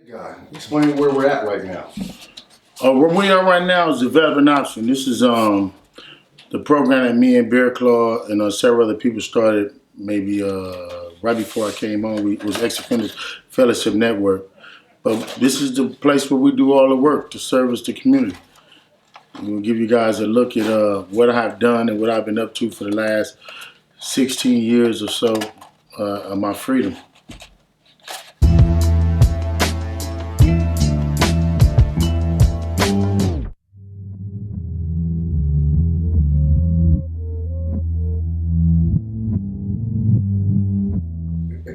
Guy, explain where we're at right now. Where we are right now is developing option. This is the program that me and Bearclaw and several other people started maybe right before I came on. It was Ex-Offenders Fellowship Network. But this is the place where we do all the work to service the community. We'll give you guys a look at what I have done and what I've been up to for the last 16 years or so of my freedom.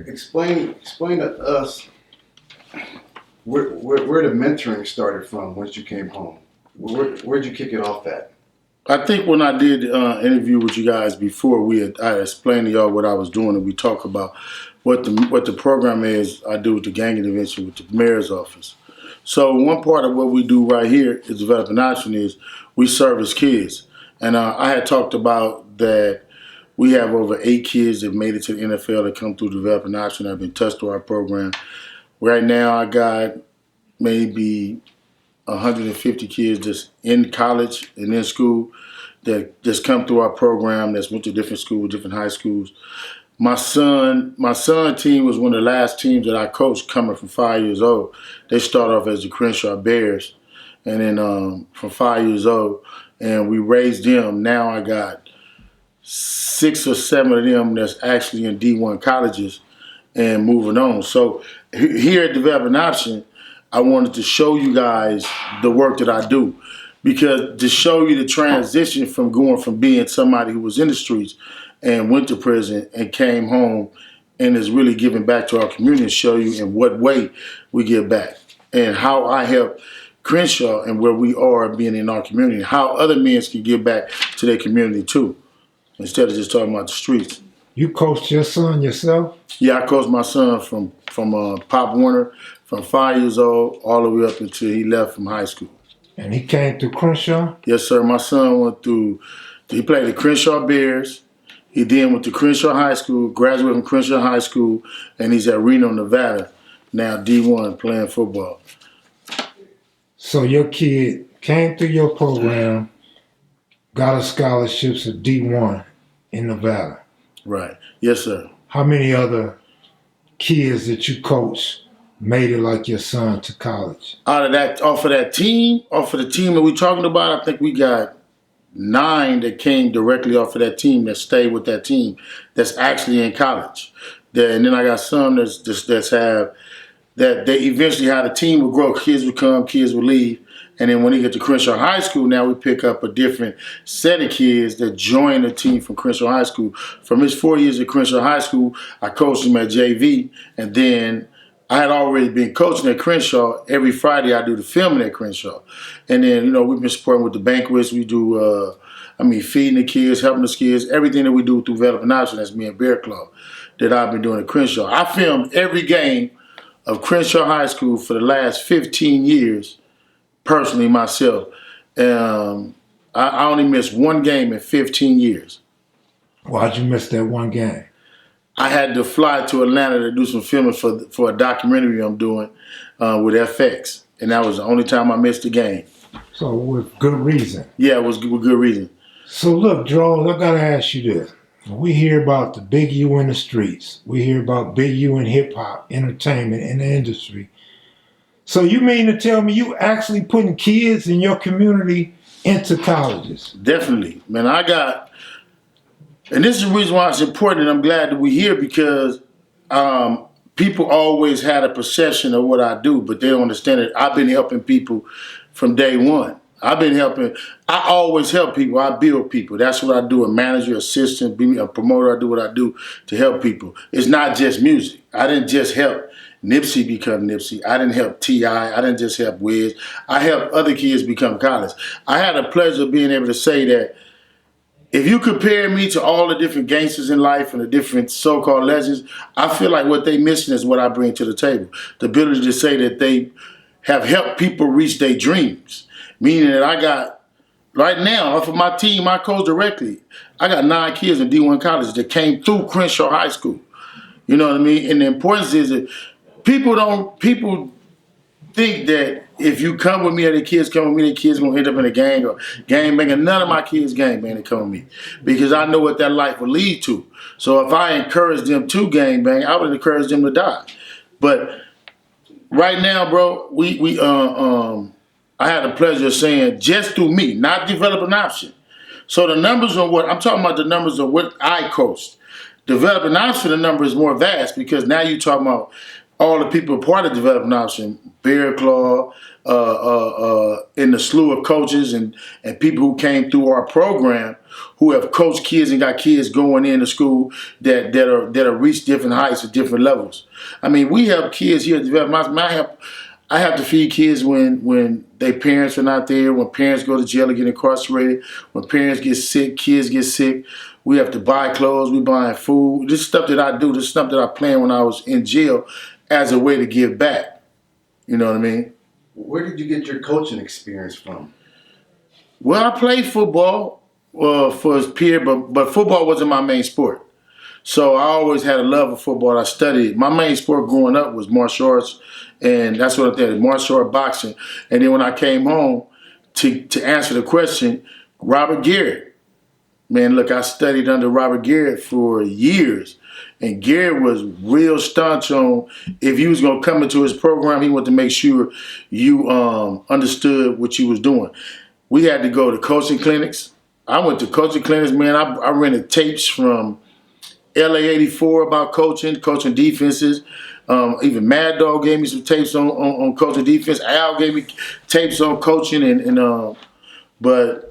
Explain to us where the mentoring started from once you came home. Where'd you kick it off at? I think when I did interview with you guys before, I explained to y'all what I was doing, and we talk about what the program is I do with the gang intervention with the mayor's office. So one part of what we do right here is Developing Option is we service kids, and I had talked about that. We have over 8 kids that made it to the NFL that come through Developing Option that have been touched through our program. Right now, I got maybe 150 kids that's in college and in school that just come through our program that's went to different schools, different high schools. My son team was one of the last teams that I coached coming from 5 years old. They started off as the Crenshaw Bears, and then from 5 years old, and we raised them. Now I got 6 or 7 of them that's actually in D1 colleges and moving on. So here at Developing Option, I wanted to show you guys the work that I do, because to show you the transition from going from being somebody who was in the streets and went to prison and came home and is really giving back to our community, and show you in what way we give back and how I help Crenshaw and where we are being in our community, and how other men can give back to their community too, instead of just talking about the streets. You coached your son yourself? Yeah, I coached my son from Pop Warner from 5 years old all the way up until he left from high school. And he came through Crenshaw? Yes, sir. My son he played the Crenshaw Bears. He then went to Crenshaw High School, graduated from Crenshaw High School, and he's at Reno, Nevada, now D1 playing football. So your kid came through your program, got a scholarship to D1 in Nevada. Right. Yes, sir. How many other kids that you coach made it like your son to college? Off of the team that we're talking about, I think we got 9 that came directly off of that team that stayed with that team that's actually in college. And then I got some that they eventually had a team would grow, kids would come, kids would leave. And then when he get to Crenshaw High School, now we pick up a different set of kids that join the team from Crenshaw High School. From his 4 years at Crenshaw High School, I coached him at JV, and then I had already been coaching at Crenshaw. Every Friday I do the filming at Crenshaw. And then, we've been supporting with the banquets. We do, feeding the kids, helping the kids, everything that we do through Developing Option, that's me and Bearclaw, that I've been doing at Crenshaw. I filmed every game of Crenshaw High School for the last 15 years, personally myself. I only missed one game in 15 years. Why'd you miss that one game? I had to fly to Atlanta to do some filming for a documentary I'm doing with FX, and that was the only time I missed the game. So with good reason. Yeah, it was with good reason. So look, Darryl, I gotta ask you this. We hear about the Big U in the streets. We hear about Big U in hip-hop, entertainment, in the industry. So you mean to tell me you actually putting kids in your community into colleges? Definitely. Man, and this is the reason why it's important, and I'm glad that we're here, because people always had a perception of what I do, but they don't understand it. I've been helping people from day one. I always help people. I build people. That's what I do. A manager, assistant, be a promoter. I do what I do to help people. It's not just music. I didn't just help Nipsey become Nipsey. I didn't help T.I. I didn't just help Wiz. I helped other kids become college. I had a pleasure of being able to say that if you compare me to all the different gangsters in life and the different so-called legends, I feel like what they missing is what I bring to the table. The ability to say that they have helped people reach their dreams. Meaning that I got, right now, off of my team, I coach directly, I got 9 kids in D1 college that came through Crenshaw High School. You know what I mean? And the importance is that people think that if you come with me or the kids come with me, the kids gonna end up in a gang or gang banging. None of my kids gang bang to come with me because I know what that life will lead to. So if I encourage them to gang bang, I would encourage them to die. But right now, bro, I had the pleasure of saying just through me, not develop an option. So the numbers on what I'm talking about, the numbers of what I coached. Developing option, the number is more vast because now you're talking about all the people part of developing option, Bearclaw, in the slew of coaches and people who came through our program who have coached kids and got kids going into school that are reached different heights at different levels. I mean, we help kids here develop option. I have to feed kids when their parents are not there, when parents go to jail or get incarcerated, when parents get sick, kids get sick. We have to buy clothes, we buying food. This stuff that I do, this stuff that I planned when I was in jail as a way to give back. You know what I mean? Where did you get your coaching experience from? Well, I played football for his peer, but football wasn't my main sport. So I always had a love of football. I studied. My main sport growing up was martial arts, and that's what I did, martial art boxing. And then when I came home to answer the question, Robert Garrett. Man, look, I studied under Robert Garrett for years. And Garrett was real staunch on if you was going to come into his program, he wanted to make sure you understood what you was doing. We had to go to coaching clinics. I went to coaching clinics, man. I rented tapes from LA 84 about coaching defenses. Even Mad Dog gave me some tapes on coaching defense. Al gave me tapes on coaching, but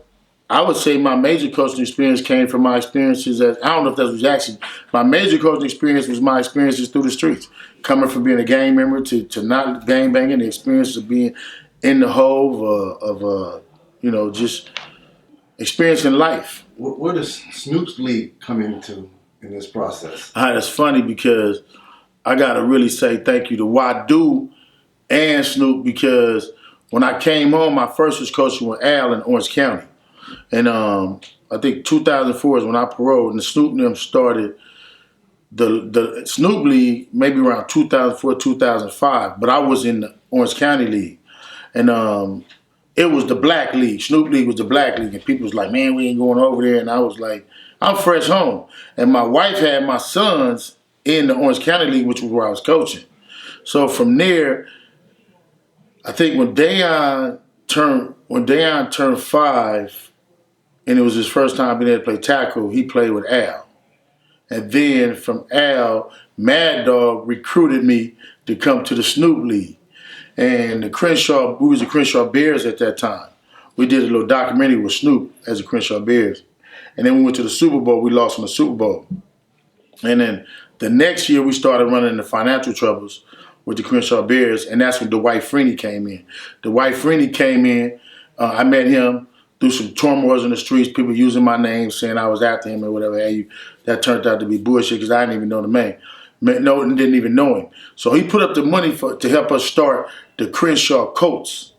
I would say my major coaching experience came from my experiences I don't know if that was actually, my major coaching experience was my experiences through the streets. Coming from being a gang member to not gang banging, the experience of being in the hole of just experiencing life. Where does Snoop's League come into in this process? That's funny because I got to really say thank you to Wadu and Snoop because when I came home, I first was coaching with Al in Orange County. And I think 2004 is when I paroled, and the Snoop and them started the Snoop League maybe around 2004, 2005, but I was in the Orange County League. And it was the Black League. Snoop League was the Black League, and people was like, man, we ain't going over there. And I was like, I'm fresh home. And my wife had my sons in the Orange County League, which was where I was coaching. So from there, I think when Dayon turned 5, and it was his first time being able to play tackle, he played with Al. And then from Al, Mad Dog recruited me to come to the Snoop League. And we was the Crenshaw Bears at that time. We did a little documentary with Snoop as the Crenshaw Bears. And then we went to the Super Bowl, we lost in the Super Bowl. And then the next year we started running into financial troubles with the Crenshaw Bears, and that's when Dwight Freeney came in. Dwight Freeney came in, I met him through some turmoils in the streets, people using my name, saying I was after him or whatever. That turned out to be bullshit because I didn't even know the man. Didn't even know him. So he put up the money to help us start the Crenshaw Colts.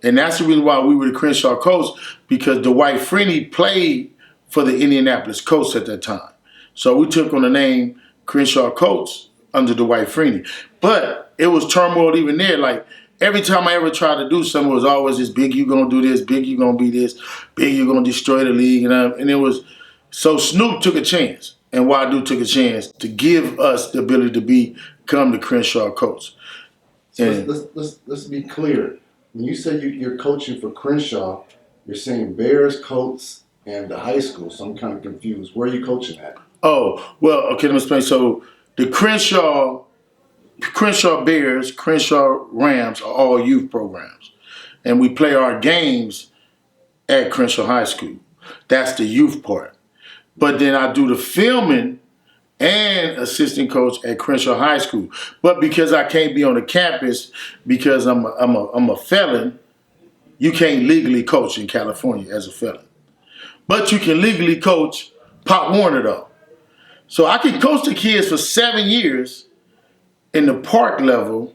And that's the reason why we were the Crenshaw Colts, because Dwight Freeney played for the Indianapolis Colts at that time. So we took on the name Crenshaw Colts under Dwight Freeney. But it was turmoil even there. Like, every time I ever tried to do something, it was always this, Big U gonna do this, Big U gonna be this, Big U gonna destroy the league. And it was, so Snoop took a chance, and Wadu took a chance to give us the ability to become the Crenshaw Colts. So let's be clear. When you say you're coaching for Crenshaw, you're saying Bears, Colts, and the high school, so I'm kind of confused. Where are you coaching at? Oh, well, okay, let me explain. So the Crenshaw Bears, Crenshaw Rams are all youth programs. And we play our games at Crenshaw High School. That's the youth part. But then I do the filming and assistant coach at Crenshaw High School. But because I can't be on the campus because I'm a felon, you can't legally coach in California as a felon. But you can legally coach Pop Warner though. So I can coach the kids for 7 years in the park level,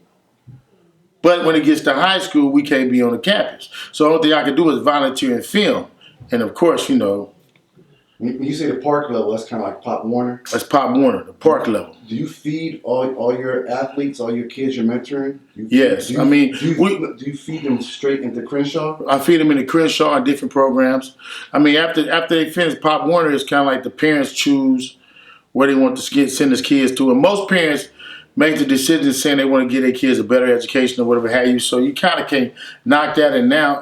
but when it gets to high school, we can't be on the campus. So the only thing I can do is volunteer and film. And of course, When you say the park level, that's kind of like Pop Warner. That's Pop Warner, the park level. Do you feed all your athletes, all your kids you're mentoring? Yes, do you feed them straight into Crenshaw? I feed them into Crenshaw and different programs. I mean, after they finish Pop Warner, it's kind of like the parents choose where they want to send their kids to, and most parents make the decision saying they want to give their kids a better education or whatever have you. So you kind of can knock that. And now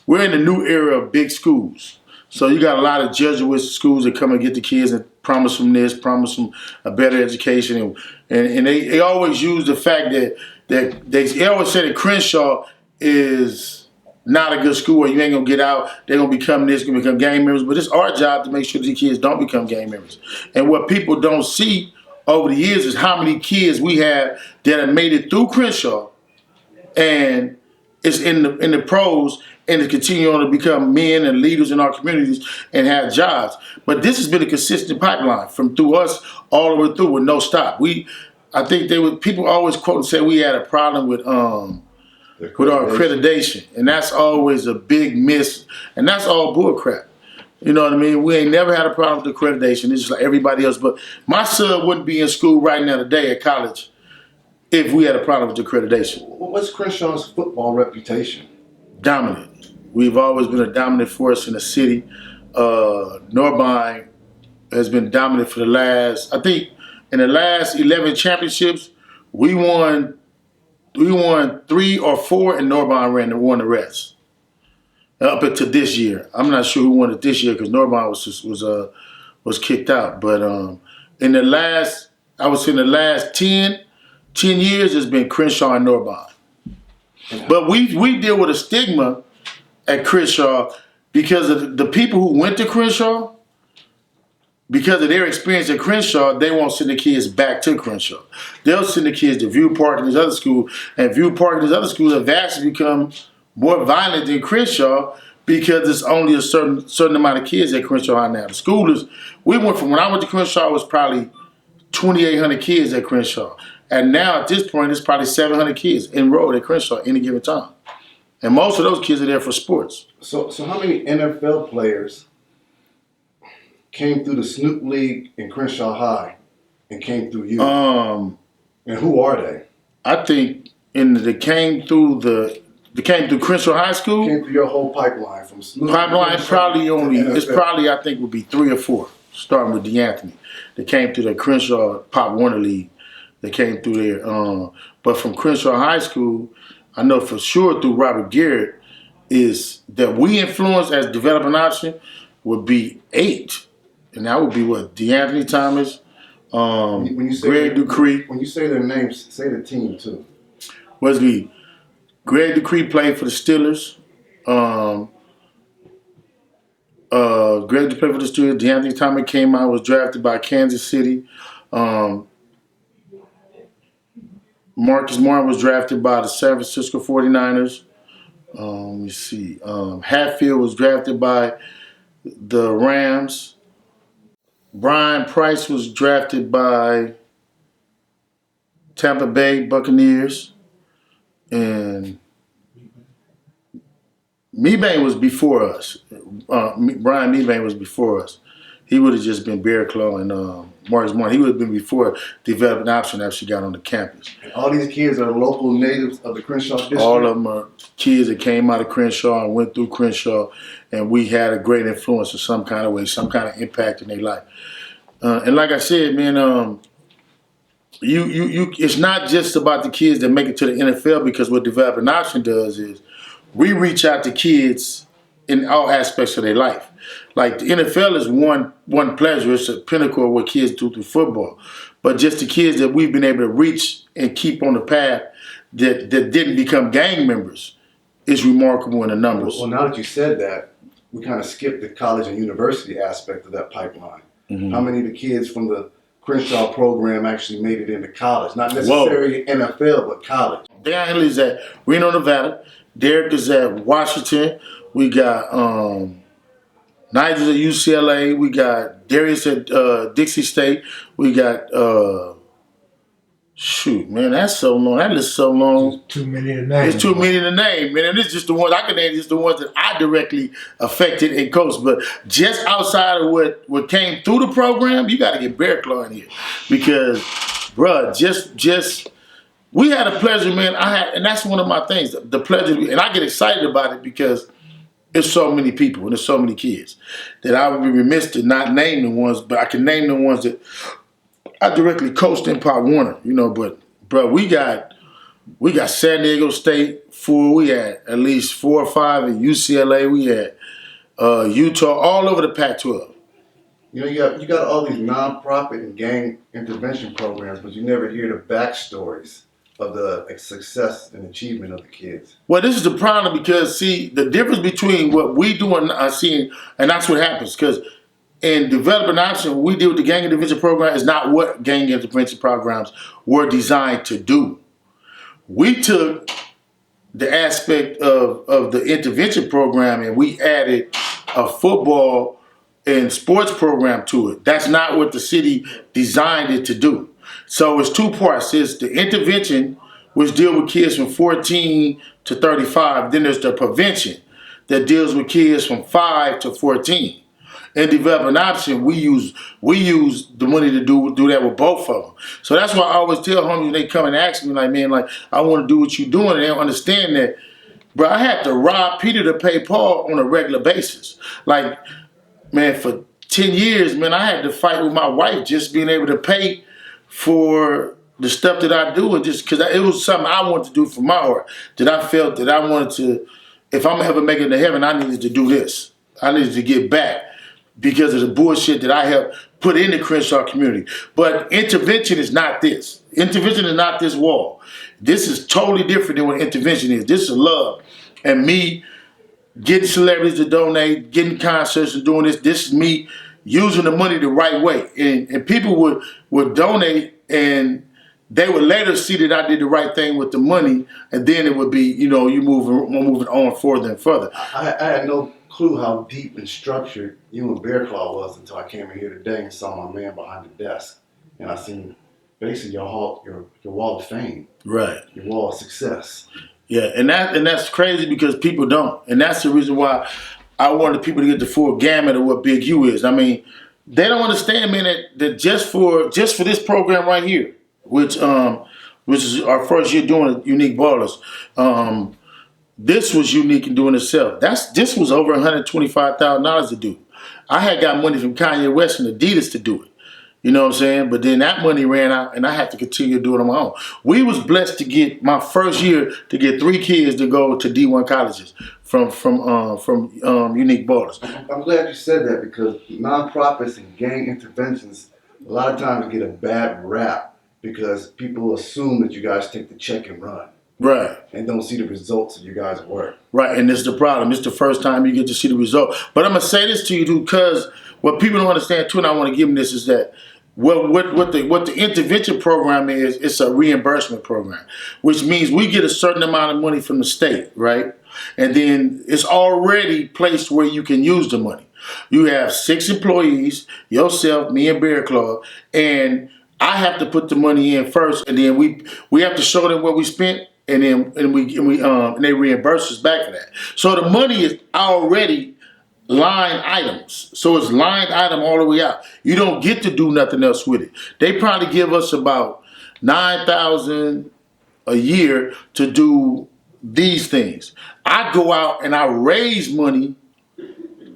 we're in the new era of big schools. So you got a lot of Jesuit schools that come and get the kids and promise them this, promise them a better education, and they always use the fact that they always say that Crenshaw is not a good school where you ain't gonna get out, they're gonna become this, gonna become gang members. But it's our job to make sure these kids don't become gang members. And what people don't see over the years is how many kids we have that have made it through Crenshaw and it's in the pros and to continue on to become men and leaders in our communities and have jobs. But this has been a consistent pipeline from through us all the way through with no stop. I think people always quote and say we had a problem with our accreditation, and that's always a big miss, and that's all bull crap. You know what I mean? We ain't never had a problem with accreditation. It's just like everybody else. But my son wouldn't be in school right now today at college if we had a problem with accreditation. What's Crenshaw's football reputation? Dominant. We've always been a dominant force in the city. Norbine has been dominant for the last, I think, in the last 11 championships, we won 3 or 4, and Norbine won the rest. Up until this year, I'm not sure who won it this year because Norbine was kicked out. But in the last 10 years, it's been Crenshaw and Norbine. But we deal with a stigma at Crenshaw because of the people who went to Crenshaw. Because of their experience at Crenshaw, they won't send the kids back to Crenshaw. They'll send the kids to View Park and these other schools, and View Park and these other schools have vastly become more violent than Crenshaw because it's only a certain amount of kids at Crenshaw High now. The school is, when I went to Crenshaw, it was probably 2,800 kids at Crenshaw. And now at this point, it's probably 700 kids enrolled at Crenshaw any given time. And most of those kids are there for sports. So how many NFL players came through the Snoop League in Crenshaw High and came through you? And who are they? I think they came through Crenshaw High School. Came through your whole pipeline from Snoop. Pipeline probably I think would be 3 or 4, starting with DeAnthony. They came through the Crenshaw Pop Warner League. They came through there. But from Crenshaw High School, I know for sure through Robert Garrett is that we influenced as developing option would be 8. And that would be what? DeAnthony Thomas, Greg Dupree. When you say their names, say the team too. Greg Dupree played for the Steelers. Greg Dupree played for the Steelers. DeAnthony Thomas came out, was drafted by Kansas City. Marcus Martin was drafted by the San Francisco 49ers. Let me see. Hatfield was drafted by the Rams. Brian Price was drafted by Tampa Bay Buccaneers. And Mebane was before us. Brian Mebane was before us. He would have just been Bearclaw and Marcus Martin. He would have been before developing option after she got on the campus. And all these kids are local natives of the Crenshaw District? All of them are kids that came out of Crenshaw and went through Crenshaw, and we had a great influence in some kind of way, some kind of impact in their life. And like I said, man, it's not just about the kids that make it to the NFL, because what developing option does is we reach out to kids in all aspects of their life. Like the NFL is one pleasure. It's a pinnacle of what kids do through football. But just the kids that we've been able to reach and keep on the path that didn't become gang members is remarkable in the numbers. Well, now that you said that, we kind of skipped the college and university aspect of that pipeline. Mm-hmm. How many of the kids from the Crenshaw program actually made it into college? Not necessarily NFL, but college. Dan is at Reno, Nevada. Derek is at Washington. We got Nigel's at UCLA. We got Darius at Dixie State. We got Shoot, man, that's so long. That is so long. Too many to name. It's too many to name, man. And it's just the ones I can name. Just the ones that I directly affected and coached. But just outside of what came through the program, you got to get Bearclaw in here because, bruh, just we had a pleasure, man. And that's one of my things, the pleasure, and I get excited about it because it's so many people and there's so many kids that I would be remiss to not name the ones, but I can name the ones that I directly coached in Pop Warner, but bro, we got San Diego State full. We had at least 4 or 5 at UCLA. We had Utah, all over the Pac-12. You got all these nonprofit and gang intervention programs, but you never hear the backstories of the success and achievement of the kids. Well, this is the problem because, see, the difference between what we do and seeing, and that's what happens because in developing option, we deal with the gang intervention program is not what gang intervention programs were designed to do. We took the aspect of the intervention program and we added a football and sports program to it. That's not what the city designed it to do. So it's 2 parts. It's the intervention, which deal with kids from 14 to 35. Then there's the prevention that deals with kids from 5 to 14. In developing option, we use the money to do that with both of them. So that's why I always tell homies when they come and ask me, like, man, like, I want to do what you're doing, and they don't understand that, bro, I have to rob Peter to pay Paul on a regular basis. Like, man, for 10 years, man, I had to fight with my wife just being able to pay for the stuff that I do, and just because it was something I wanted to do for my heart, that I felt that I wanted to, if I'm ever making it to heaven, I needed to do this. I needed to get back because of the bullshit that I helped put in the Crenshaw community. But intervention is not this. Intervention is not this wall. This is totally different than what intervention is. This is love. And me getting celebrities to donate, getting concerts and doing this. This is me using the money the right way. And people would donate and they would later see that I did the right thing with the money, and then it would be, you moving on further and further. I had no clue how deep and structured you and Bearclaw was until I came in here today and saw my man behind the desk. And I seen basically your wall of fame. Right. Your wall of success. Yeah, and that's crazy because people don't. And that's the reason why I wanted people to get the full gamut of what Big U is. I mean, they don't understand, man, that just for this program right here, which is our first year doing Unique Ballers, this was unique in doing itself. This was over $125,000 to do. I had got money from Kanye West and Adidas to do it. You know what I'm saying? But then that money ran out, and I had to continue to do it on my own. We was blessed to get my first year to get 3 kids to go to D1 colleges from Unique Ballers. I'm glad you said that because nonprofits and gang interventions a lot of times get a bad rap because people assume that you guys take the check and run. Right. And don't see the results of your guys' work. Right, and this is the problem. It's the first time you get to see the result. But I'm going to say this to you, too, because what people don't understand, too, and I want to give them this, is that what the intervention program is, it's a reimbursement program, which means we get a certain amount of money from the state, right? And then it's already placed where you can use the money. You have 6 employees, yourself, me, and Bearclaw, and I have to put the money in first, and then we have to show them what we spent, and then they reimburse us back for that. So the money is already line items. So it's line item all the way out. You don't get to do nothing else with it. They probably give us about $9,000 a year to do these things. I go out and I raise money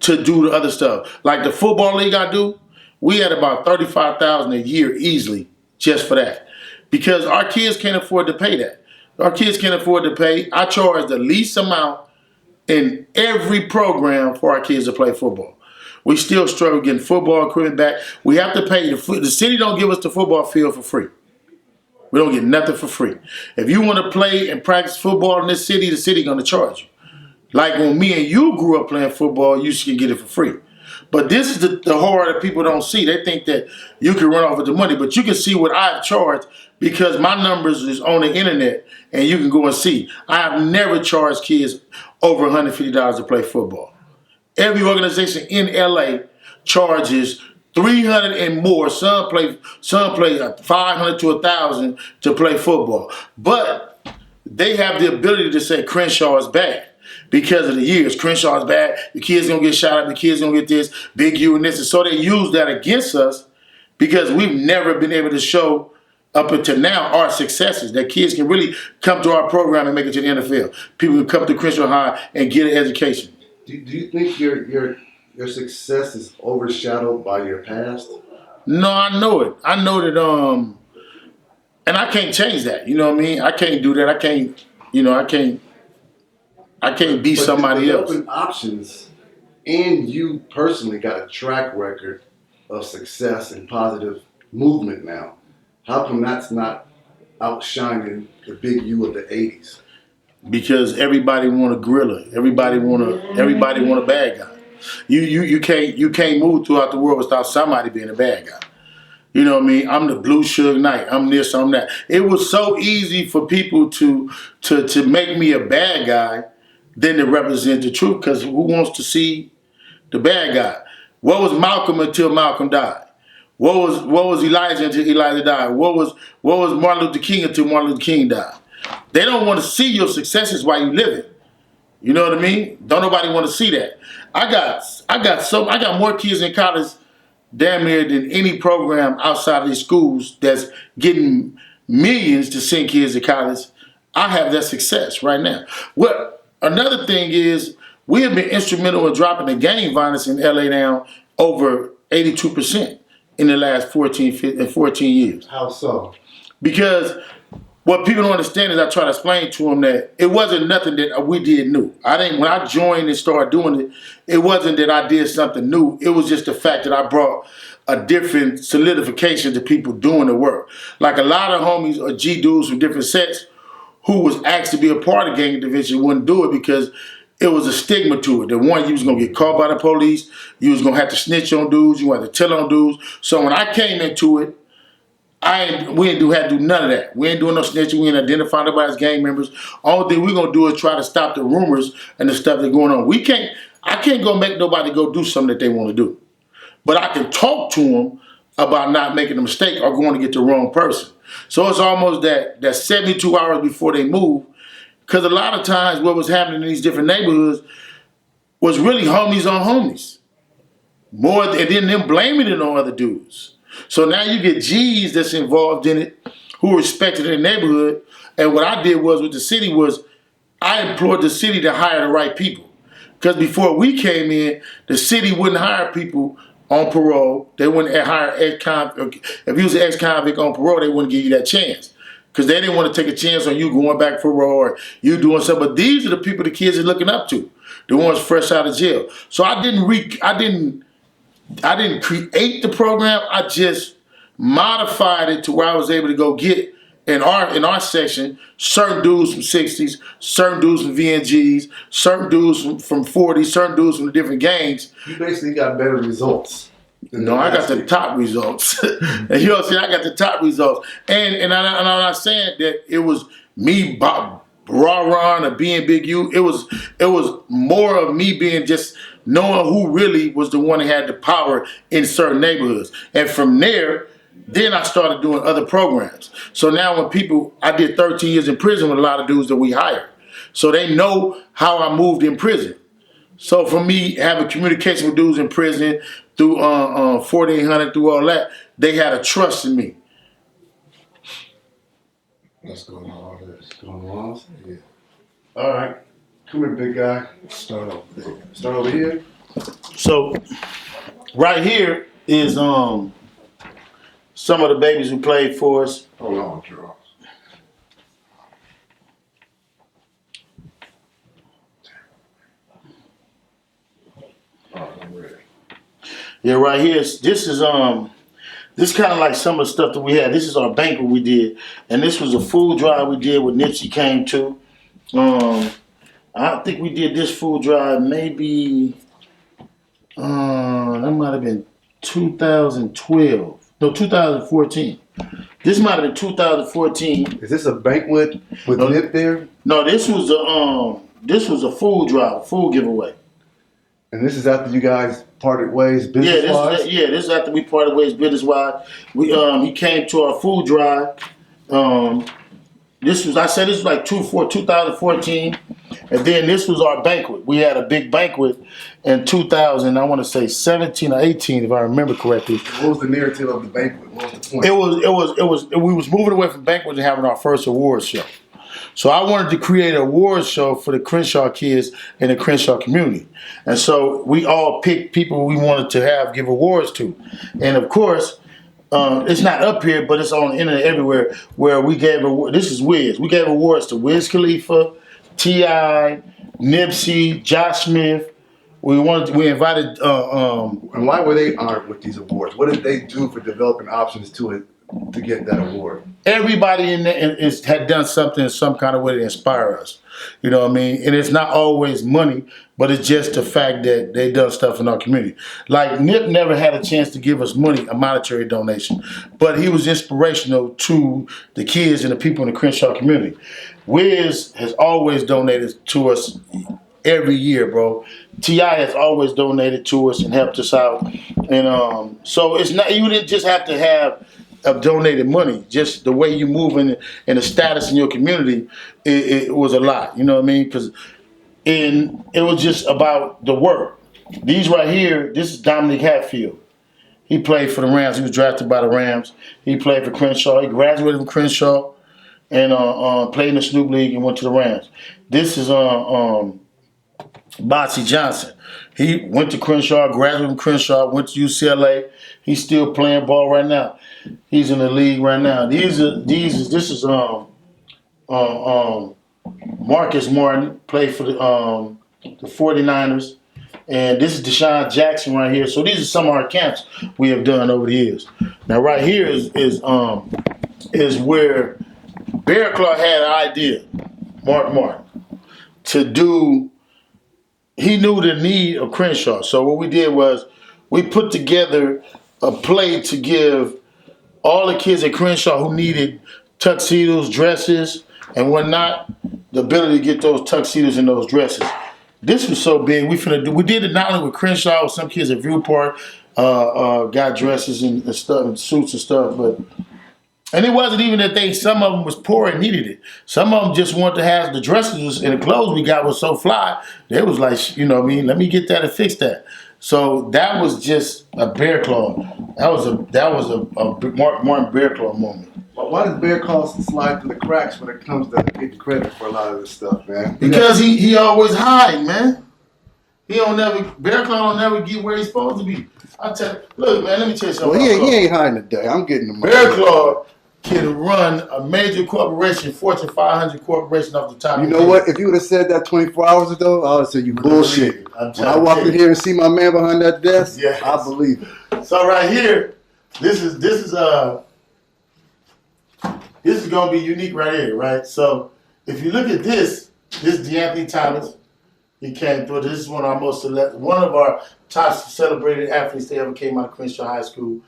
to do the other stuff. Like the football league I do, we had about $35,000 a year easily just for that. Because our kids can't afford to pay that. Our kids can't afford to pay. I charge the least amount in every program for our kids to play football. We still struggle getting football equipment back. We have to pay. The city don't give us the football field for free. We don't get nothing for free. If you want to play and practice football in this city, the city going to charge you. Like when me and you grew up playing football, you can get it for free. But this is the horror that people don't see. They think that you can run off with the money, but you can see what I've charged because my numbers is on the internet and you can go and see. I have never charged kids over $150 to play football. Every organization in LA charges 300 and more. Some play 500 to 1,000 to play football. But they have the ability to say Crenshaw is bad because of the years. Crenshaw is bad. The kid's gonna get shot up. The kid's gonna get this. Big U and this. And so they use that against us because we've never been able to show up until now our successes. That kids can really come to our program and make it to the NFL. People can come to Crenshaw High and get an education. Do you think your success is overshadowed by your past? No, I know it. I know that and I can't change that. You know what I mean? I can't do that. I can't be somebody else. Open options, and you personally got a track record of success and positive movement now. How come that's not outshining the Big U of the '80s? Because everybody want a gorilla. Everybody want a bad guy. You can't move throughout the world without somebody being a bad guy. You know what I mean? I'm the blue Suge Knight. I'm this, I'm that. It was so easy for people to make me a bad guy than to represent the truth, because who wants to see the bad guy? What was Malcolm until Malcolm died? What was Elijah until Elijah died? What was Martin Luther King until Martin Luther King died? They don't want to see your successes while you live it. You know what I mean? Don't nobody want to see that. I got more kids in college damn near than any program outside of these schools that's getting millions to send kids to college. I have that success right now. Another thing is we have been instrumental in dropping the gang violence in LA down over 82% in the last 14 years. How so? Because what people don't understand is I try to explain to them that it wasn't nothing that we did new. When I joined and started doing it, it wasn't that I did something new. It was just the fact that I brought a different solidification to people doing the work. Like a lot of homies or G dudes from different sets who was asked to be a part of gang intervention wouldn't do it because it was a stigma to it. The one, you was gonna get caught by the police, you was gonna have to snitch on dudes, you had to tell on dudes. So when I came into it, we didn't have to do none of that. We ain't doing no snitching. We ain't identifying nobody as gang members. Only thing we gonna do is try to stop the rumors and the stuff that's going on. I can't go make nobody go do something that they want to do, but I can talk to them about not making a mistake or going to get the wrong person. So it's almost that 72 hours before they move, because a lot of times what was happening in these different neighborhoods was really homies on homies, more than them blaming it on other dudes. So now you get G's that's involved in it who respected in the neighborhood. And what I did with the city was I implored the city to hire the right people. Because before we came in, the city wouldn't hire people on parole. They wouldn't hire ex-convict. If you was an ex-convict on parole, they wouldn't give you that chance. Because they didn't want to take a chance on you going back for parole or you doing something. But these are the people the kids are looking up to, the ones fresh out of jail. So I didn't create the program. I just modified it to where I was able to go get in our section certain dudes from 60s, certain dudes from VNGs, certain dudes from 40s, certain dudes from the different gangs. You basically got better results. No, I got the top results. And you know what I'm saying? I got the top results. And I'm not saying that it was me rah-rah or being Big U. It was more of me being just knowing who really was the one that had the power in certain neighborhoods. And from there, then I started doing other programs. So now I did 13 years in prison with a lot of dudes that we hired. So they know how I moved in prison. So for me, having communication with dudes in prison through 1400, through all that, they had a trust in me. Let's go on all this. Going along? Yeah. All right. Come here, big guy. Start over there. Start over here. So right here is some of the babies who played for us. Hold on, Charles. All right, I'm ready. Yeah, right here. This is kind of like some of the stuff that we had. This is our banquet we did, and this was a food drive we did with Nipsey came to. I think we did this food drive maybe that might have been 2012. No, 2014. This might have been 2014. Is this a banquet with Nip there? No, this was a food drive, a food giveaway. And this is after you guys parted ways business wise? This is after we parted ways business wise. He came to our food drive. This was like 2014, and then this was our banquet. We had a big banquet in 2000. I want to say 17 or 18, if I remember correctly. What was the narrative of the banquet? What was the point? We was moving away from banquet and having our first awards show. So I wanted to create an awards show for the Crenshaw kids in the Crenshaw community, and so we all picked people we wanted to give awards to, and of course. It's not up here, but it's on the internet everywhere. Where we gave this is Wiz. We gave awards to Wiz Khalifa, T.I., Nipsey, Josh Smith. We invited. And why were they honored with these awards? What did they do for developing options to get that award? Everybody in there had done something in some kind of way to inspire us. You know what I mean? And it's not always money, but it's just the fact that they done stuff in our community. Like Nip never had a chance to give us money, a monetary donation, but he was inspirational to the kids and the people in the Crenshaw community. Wiz has always donated to us every year, bro. T.I. has always donated to us and helped us out. And so it's not, you didn't just have to have donated money, just the way you move in the status in your community, it was a lot. You know what I mean? Because it was just about the work. These right here, this is Dominic Hatfield. He played for the Rams. He was drafted by the Rams. He played for Crenshaw. He graduated from Crenshaw and played in the Snoop League and went to the Rams. This is Botsy Johnson. He went to Crenshaw, graduated from Crenshaw, went to UCLA. He's still playing ball right now. He's in the league right now. This is Marcus Martin, played for the 49ers. And this is Deshaun Jackson right here. So these are some of our camps we have done over the years. Now right here is where Bearclaw had an idea, Mark Martin, to do. He knew the need of Crenshaw. So what we did was we put together a play to give all the kids at Crenshaw who needed tuxedos, dresses, and whatnot, the ability to get those tuxedos and those dresses. This was so big. We did it not only with Crenshaw, with some kids at Viewport, got dresses and stuff, and suits and stuff, and it wasn't even that some of them was poor and needed it. Some of them just wanted to have the dresses and the clothes we got was so fly. They was like, you know what I mean, let me get that and fix that. So that was just a Bearclaw. That was a Martin Bearclaw moment. But why does Bearclaw slide through the cracks when it comes to getting credit for a lot of this stuff, man? Because he always hide, man. Bearclaw don't never get where he's supposed to be. I tell you, look, man, let me tell you something. Well, he ain't hiding today. I'm getting the money. Bearclaw can run a major corporation, Fortune 500 corporation off the top. You know what? If you would have said that 24 hours ago, I would have said you bullshit. When I walk in here and see my man behind that desk, yes. I believe it. So right here, this is gonna be unique right here, right? So if you look at this DeAnthony Thomas, he came through. This is one of our top celebrated athletes that ever came out of Crenshaw High School.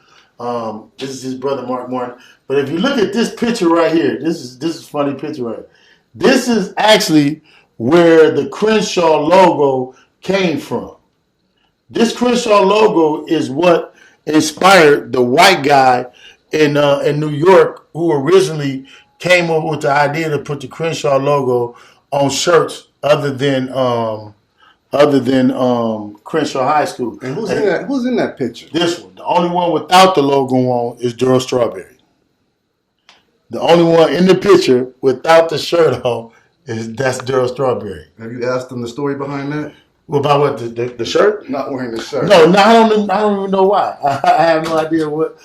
This is his brother Mark Martin. But if you look at this picture right here, this is a funny picture right here. This is actually where the Crenshaw logo came from. This Crenshaw logo is what inspired the white guy in New York who originally came up with the idea to put the Crenshaw logo on shirts other than Crenshaw High School. And who's in that picture? This one. The only one without the logo on is Darryl Strawberry. The only one in the picture without the shirt on that's Darryl Strawberry. Have you asked them the story behind that? About what, the shirt? Not wearing the shirt. No, I don't even know why. I have no idea what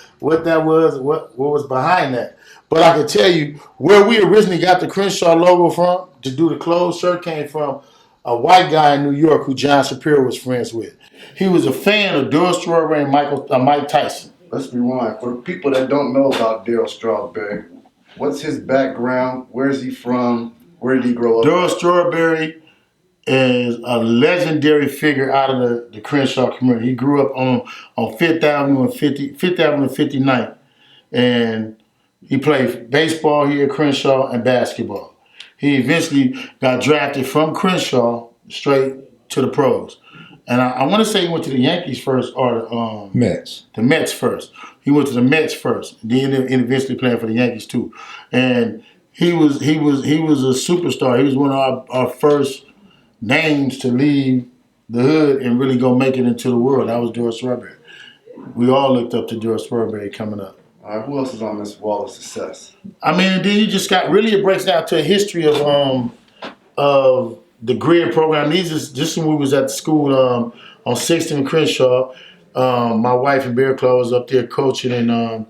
that was, what was behind that. But I can tell you where we originally got the Crenshaw logo from to do the clothes shirt came from a white guy in New York who John Shapiro was friends with. He was a fan of Darryl Strawberry and Mike Tyson. Let's rewind. For people that don't know about Darryl Strawberry, what's his background? Where is he from? Where did he grow up? Darryl Strawberry is a legendary figure out of the Crenshaw community. He grew up on Fifth Avenue and 59th, and he played baseball here at Crenshaw and basketball. He eventually got drafted from Crenshaw straight to the pros. And I want to say he went to the Yankees first or Mets. The Mets first. He went to the Mets first. Then eventually playing for the Yankees too. And he was a superstar. He was one of our first names to leave the hood and really go make it into the world. That was Darryl Strawberry. We all looked up to Darryl Strawberry coming up. All right, who else is on this wall of success? I mean, and then you just got really it breaks down to a history of the grid program. These is just when we was at the school on 6th and Crenshaw. My wife and Bearclaw was up there coaching and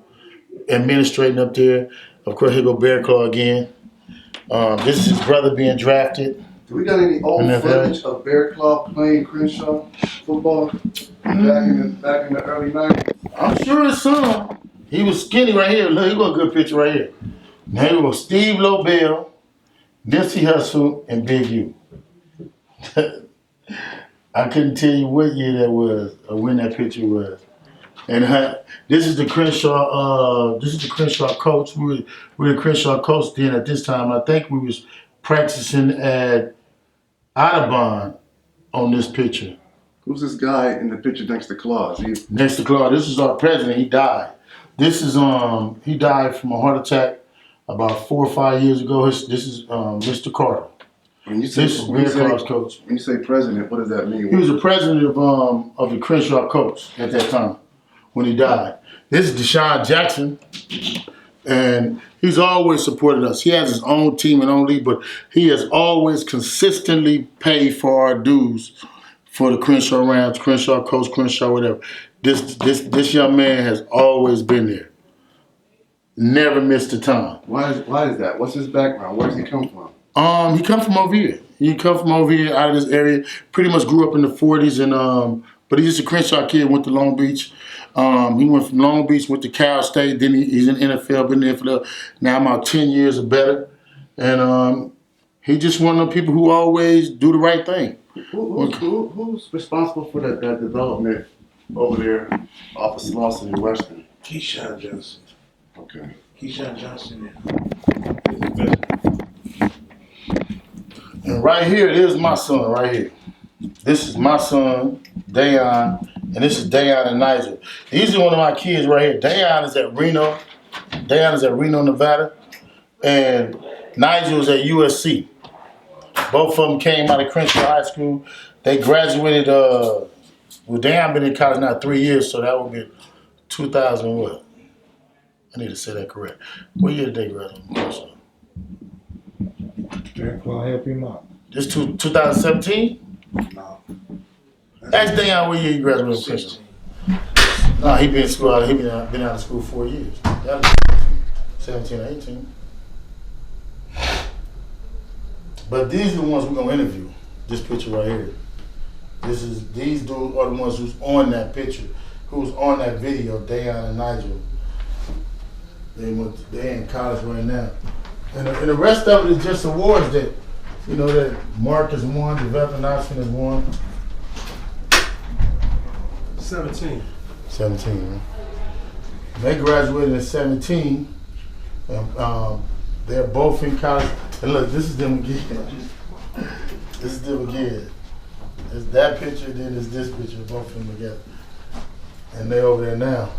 administrating up there. Of course, here go Bearclaw again. This is his brother being drafted. Do we got any old footage of Bearclaw playing Crenshaw football back in the early 90s? I'm sure it's some. He was skinny right here. Look, he got a good picture right here. Now he was Steve Lobel, Nipsey Hussle, and Big U. I couldn't tell you what year that was or when that picture was. And this is the Crenshaw. This is the Crenshaw coach. We were the Crenshaw coach then at this time. I think we was practicing at Audubon on this picture. Who's this guy in the picture next to Claus? Next to Claude, this is our president. He died. This is he died from a heart attack about 4 or 5 years ago. This is Mr. Carter. This is Bearclaw's coach. When you say president, what does that mean? He was the president of the Crenshaw Colts at that time when he died. This is Deshaun Jackson, and he's always supported us. He has his own team and own league, but he has always consistently paid for our dues for the Crenshaw Rams, Crenshaw Colts, Crenshaw whatever. This young man has always been there. Never missed a time. Why is that? What's his background? Where does he come from? He come from over here. He come from over here out of this area. Pretty much grew up in the 40s, and but he's just a Crenshaw kid. Went to Long Beach. He went from Long Beach, went to Cal State. Then he's in NFL. Been there for now about 10 years or better. And he just one of the people who always do the right thing. Who's responsible for that development over there off of Slauson and Western? Keyshawn Johnson. Okay. Keyshawn Johnson. And right here, there's my son right here. This is my son, Dayon, and this is Dayon and Nigel. These are one of my kids right here. Dayon is at Reno. Dayon is at Reno, Nevada. And Nigel is at USC. Both of them came out of Crenshaw High School. They graduated, well, Dayon been in college now 3 years, so that would be 2000 what? I need to say that correct. What year did they graduate from Crenshaw? Bearclaw help him out. This 2017? No. Ask Dayon what year he graduated from Crenshaw. No, he been in school. He been out of school 4 years. That was 17 or 18. But these are the ones we're gonna interview. This picture right here. These dudes are the ones who's on that picture, who's on that video. Dayon and Nigel. They in college right now. And the rest of it is just awards that, that Mark has won, Development Option has won. 17. 17, man. They graduated in 17. And they're both in college. And look, this is them again. This is them again. It's that picture, then it's this picture, both of them together. And they over there now.